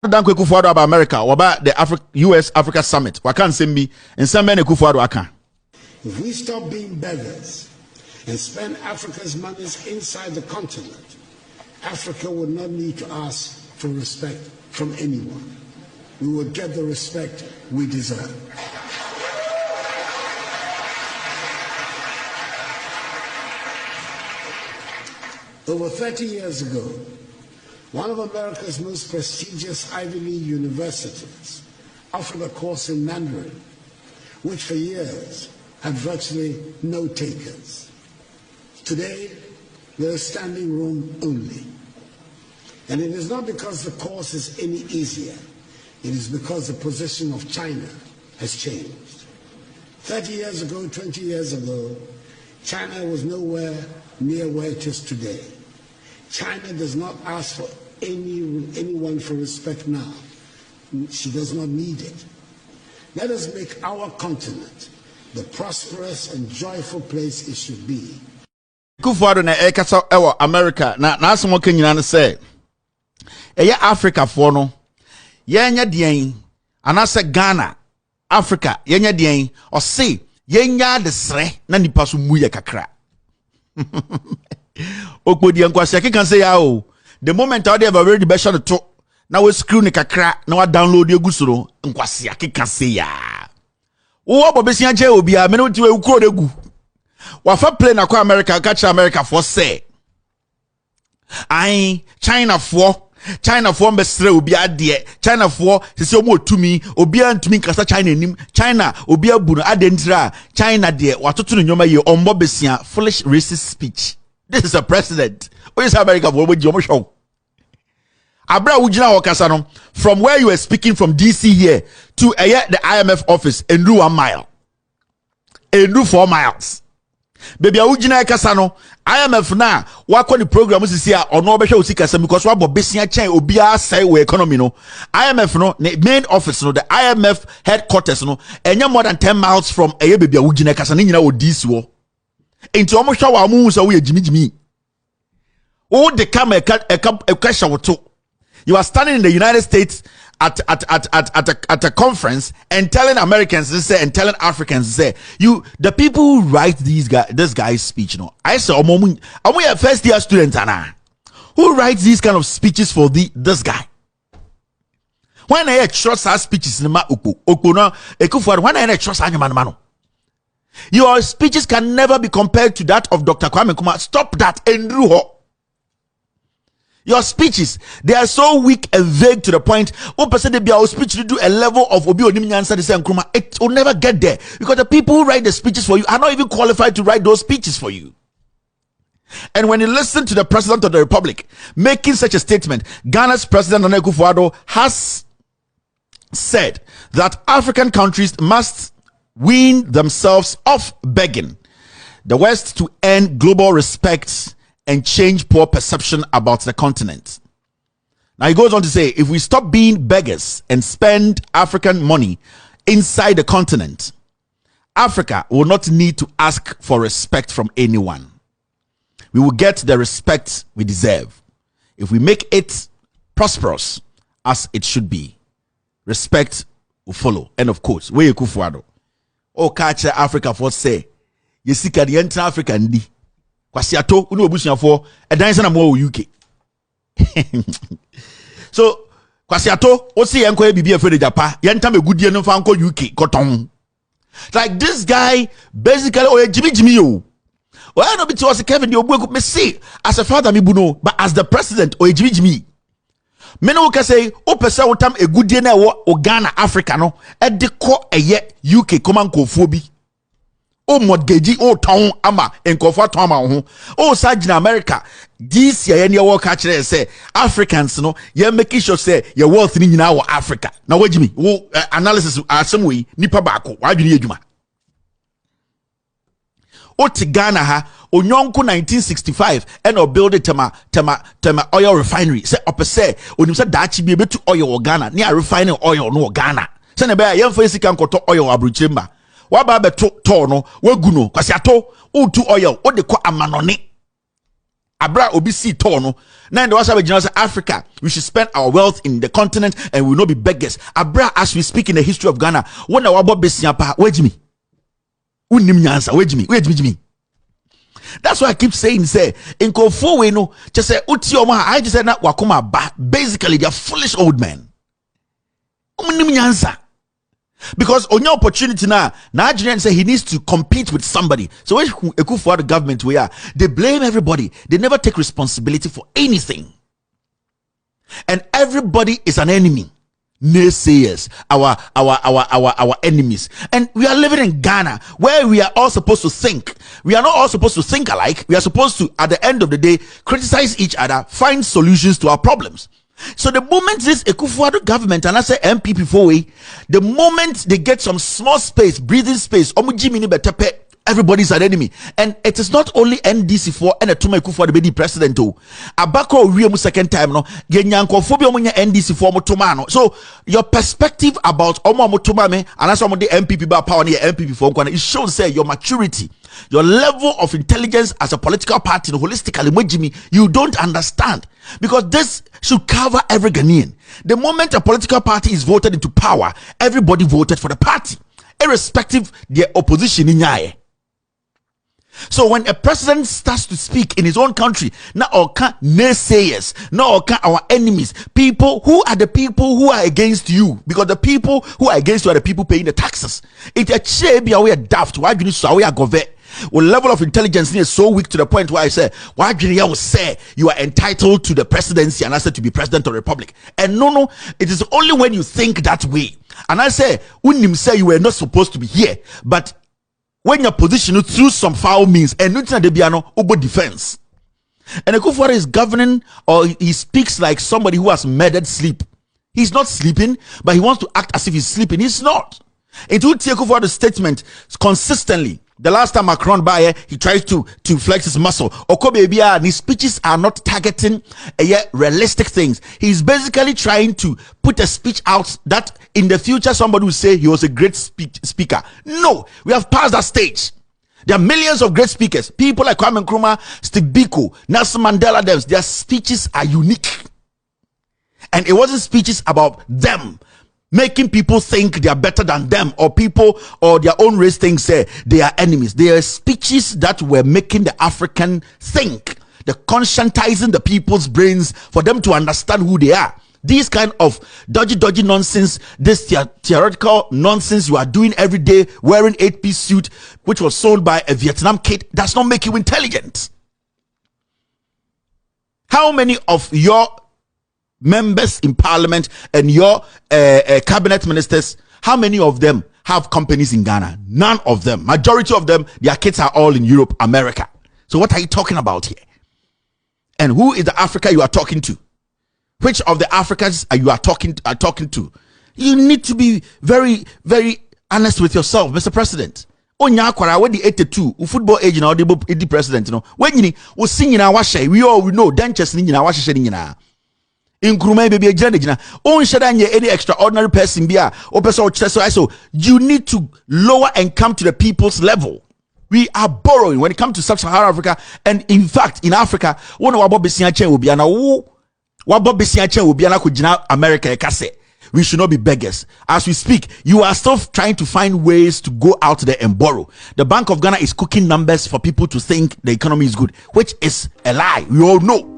Danko Kufuado about America or about the US Africa Summit. What can send me and some men Kufuado aka. If we stop being beggars and spend Africa's monies inside the continent, Africa would not need to ask for respect from anyone. We will get the respect we deserve. Over 30 years ago, one of America's most prestigious Ivy League universities offered a course in Mandarin, which for years had virtually no takers. Today, there is standing room only. And it is not because the course is any easier. It is because the position of China has changed. 30 years ago, 20 years ago, China was nowhere near where it is today. China does not ask for anyone for respect now. She does not need it. Let us make our continent the prosperous and joyful place it should be. Kufuado na ekasa ewo America na asemo kenyina ne say eye Africa for no yenya dien anase Ghana Africa yenya dien o say yenya de sre na nipa so muye kakra okpodi enkwase can say ya o the moment I have already be shot to na we screw ni kakra na wa download egusoro nkwase can say ya wo bobesia je obi a me no ti we ukuro degu wafa play na kwa America catch America for say ai China for mbesre obi ade China for se omo otumi obi antumi kasa China nim China obi abu no adentira China de watoto no nyoma ye ombo besia foolish racist speech. This is a president. What is America for omo show abra ugina wakasa no from where you were speaking from DC here to the IMF office endu 1 mile endu 4 miles. Baby ugina kasa no IMF na wakọ the program sisi a ono obehwe osikasa because wa bobesia chen obi a sai we economy no IMF no the main office no the IMF headquarters no enye more than 10 miles from baby ugina kasa ni nyina odisi wo enti omo hwa wa mu so we jimijimi o de kam e kasha woto. You are standing in the United States at a conference and telling Americans and telling Africans the people who write this guy's speech, I say we are first year students who writes these kind of speeches for this guy. When I trust our speeches when I trust your speeches can never be compared to that of Dr. Kwame Nkrumah. Stop that, Andrew. Your speeches, they are so weak and vague to the point. Our speech to do a level of Obi Onimnyansa de Nkrumah. It will never get there because the people who write the speeches for you are not even qualified to write those speeches for you. And when you listen to the President of the Republic making such a statement, Ghana's President Nana Akufo-Addo has said that African countries must wean themselves off begging the West to earn global respect and change poor perception about the continent. Now he goes on to say, if we stop being beggars and spend African money inside the continent, Africa will not need to ask for respect from anyone. We will get the respect we deserve if we make it prosperous as it should be. Respect will follow. And of course, where Akufo-Addo, catch Africa for say, you see, the enter Africa ndi. Kwasiato unu obusuafo edan na mo UK. So Kwasiato o si yenko e bibia fe de Japa yentam egudie no fa nko UK koton. Like this guy basically o jimi yo. Why no be to us Kevin the obu me see as a father me buno but as the president o jimi. Me no ka say o pese wotam egudie na wo Ghana Africa no e de ko eye UK komankofuo bi. O mortgage o town ama enkofo town ama ho o sajina America this year ne wo ka kire say Africans no ye make sure say your wealth ni nyina wo Africa na wagimi wo analysis asem we nipa baako wadwene adwuma o ti Ghana ha onyonko 1965 and o build tema oil refinery say opese onim say daachi bi betu oil wo Ghana ne a refining oil no Ghana say na be ya yemfa sika nkoto oil abrochemba waba be to no wagu no Kwasiato utu oil o de kwa amanone Abra obi si tono. Now in the WhatsApp general say Africa, we should spend our wealth in the continent and we will not be beggars. Abra, as we speak in the history of Ghana, when our bob besiapa, wait me. Unim nyansa, wait me. That's why I keep saying, say, in Kofo we know, just say, uti oma, I just said na wakuma ba. Basically, they're foolish old men. Unim nyansa. Because on your opportunity now, Nigerian say he needs to compete with somebody. So when for the government we are, they blame everybody. They never take responsibility for anything. And everybody is an enemy. Naysayers, our enemies. And we are living in Ghana where we are all supposed to think. We are not all supposed to think alike. We are supposed to, at the end of the day, criticize each other, find solutions to our problems. So the moment this Akufo-Addo government and I say MPP for the moment they get some small space, breathing space, everybody's an enemy. And it is not only NDC4 and a Tuma Akufo-Addo be the president. Abako Riemu second time no Genyankophobia munya NDC4 motomano. So your perspective about Omo Motomame and as some of the MPP ba power near MPP for it shows say your maturity, your level of intelligence as a political party holistically you don't understand. Because this should cover every Ghanaian. The moment a political party is voted into power, everybody voted for the party, irrespective their opposition in Nyaye. So when a president starts to speak in his own country, now our naysayers, now our enemies, people who are the people who are against you, because the people who are against you are the people paying the taxes. It's a shame we are daft. Why do you so we are governed? Well, level of intelligence is so weak to the point where I say, why do you say you are entitled to the presidency and I said to be president of the republic? And no, it is only when you think that way. And I say, unim say you were not supposed to be here, but when you're positioned through some foul means, and nothing de biano over defense. And Akufo-Addo is governing, or he speaks like somebody who has murdered sleep. He's not sleeping, but he wants to act as if he's sleeping. He's not. It will take Akufo-Addo's statement consistently. The last time Macron by he tries to flex his muscle. And his speeches are not targeting realistic things. He's basically trying to put a speech out that in the future somebody will say he was a great speaker. No, we have passed that stage. There are millions of great speakers. People like Kwame Nkrumah, Steve Biko, Nelson Mandela, their speeches are unique. And it wasn't speeches about them making people think they are better than them, or people or their own race thinks they are enemies. They are speeches that were making the African think, the conscientizing the people's brains for them to understand who they are. These kind of dodgy nonsense, this theoretical nonsense you are doing every day, wearing 8-piece suit, which was sold by a Vietnam kid, does not make you intelligent. How many of your members in parliament and your cabinet ministers, how many of them have companies in Ghana? None of them. Majority of them, their kids are all in Europe, America. So what are you talking about here? And who is the Africa you are talking to? Which of the Africans are you talking to? You need to be very, very honest with yourself, Mr. President. Onya akwara we di 82 football age na the president no. When you we sing in our share, we all know dentures ni nyina wa hye ni nyina. Nkrumah baby agina on shedanye any extraordinary person bia so you need to lower and come to the people's level. We are borrowing when it comes to sub-Saharan Africa, and in fact in Africa one of our besia chen will be na wo besia chen will be na ko gina America ekase. We should not be beggars. As we speak, you are still trying to find ways to go out there and borrow. The Bank of Ghana is cooking numbers for people to think the economy is good, which is a lie. We all know.